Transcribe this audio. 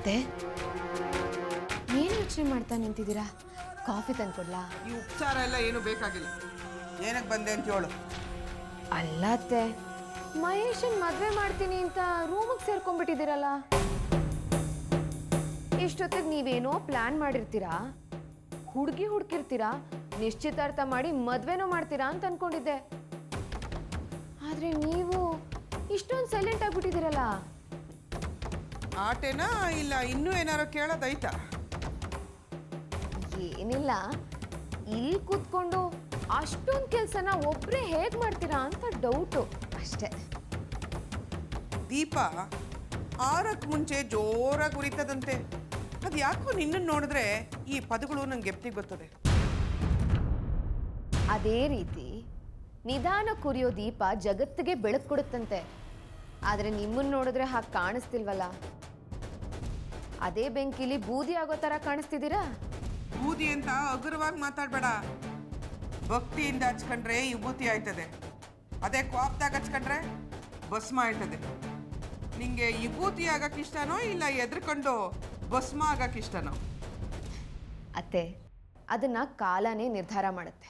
ಅತ್ತೆ ಏನು ಯೋಚನೆ ಮಾಡ್ತಾ ನಿಂತಿದ್ದೀರಾ? ಕಾಫಿ ತಂದ್ಕೊಡ್ಲಾ? ಈ ಉಪಚಾರ ಎಲ್ಲ ಏನು ಬೇಕಾಗಿಲ್ಲ. ಏನಕ್ಕೆ ಬಂದೆ ಅಂತ ಹೇಳು. ಅಲ್ಲ ಅತ್ತೆ, ಮಹೇಶನ್ ಮದ್ವೆ ಮಾಡ್ತೀನಿ ಅಂತ ರೂಮಿಗೆ ಸೇರ್ಕೊಂಡ್ಬಿಟ್ಟಿದ್ದೀರಲ್ಲ. ಇಷ್ಟೊತ್ತಿಗೆ ನೀವೇನೋ ಪ್ಲಾನ್ ಮಾಡಿರ್ತೀರಾ, ಹುಡುಗಿ ಹುಡುಕಿರ್ತೀರಾ, ನಿಶ್ಚಿತಾರ್ಥ ಮಾಡಿ ಮದ್ವೆನೋ ಮಾಡ್ತೀರಾ ಅಂತ ಅನ್ಕೊಂಡಿದ್ದೆ. ಆದ್ರೆ ನೀವು ಇಷ್ಟೊಂದು ಸೈಲೆಂಟ್ ಆಗ್ಬಿಟ್ಟಿದ್ದೀರಲ್ಲ. ಆಟೇನಾ ಇಲ್ಲ ಇನ್ನೂ ಏನಾರು ಕೇಳೋದೈತಾ? ಏನಿಲ್ಲ, ಇಲ್ಲಿ ಕೂತ್ಕೊಂಡು ಅಷ್ಟೊಂದು ಕೆಲಸನ ಒಬ್ಬರೇ ಹೇಗೆ ಮಾಡ್ತೀರಾ ಅಂತ ಡೌಟು ಅಷ್ಟೇ. ದೀಪ ಆರಕ್ಕೆ ಮುಂಚೆ ಜೋರಾಗಿ ಉರಿತದಂತೆ. ಅದು ಯಾಕೋ ನಿನ್ನನ್ನು ನೋಡಿದ್ರೆ ಈ ಪದಗಳು ನಂಗೆ ಎಪ್ತಿಗೆ ಬರ್ತದೆ. ಅದೇ ರೀತಿ ನಿಧಾನ ಕುರಿಯೋ ದೀಪ ಜಗತ್ತಿಗೆ ಬೆಳಕು ಕೊಡುತ್ತಂತೆ. ಆದರೆ ನಿಮ್ಮನ್ನು ನೋಡಿದ್ರೆ ಹಾಗೆ ಕಾಣಿಸ್ತಿಲ್ವಲ್ಲ. ಅದೇ ಬೆಂಕಿಲಿ ಬೂದಿ ಆಗೋ ಥರ ಕಾಣಿಸ್ತಿದ್ದೀರಾ. ಬೂದಿ ಅಂತ ಅಗುರವಾಗಿ ಮಾತಾಡಬೇಡ. ಭಕ್ತಿಯಿಂದ ಹಚ್ಕೊಂಡ್ರೆ ವಿಭೂತಿ ಆಯ್ತದೆ, ಅದೇ ಕೋಪದಾಗ ಹಚ್ಕೊಂಡ್ರೆ ಭಸ್ಮ ಆಯ್ತದೆ. ನಿಂಗೆ ವಿಭೂತಿ ಆಗಕ್ಕೆ ಇಷ್ಟನೋ ಇಲ್ಲ ಎದ್ರಕೊಂಡು ಭಸ್ಮ ಆಗಕ್ಕೆ ಇಷ್ಟನೋ? ಅತ್ತೆ, ಅದನ್ನ ಕಾಲನೇ ನಿರ್ಧಾರ ಮಾಡುತ್ತೆ.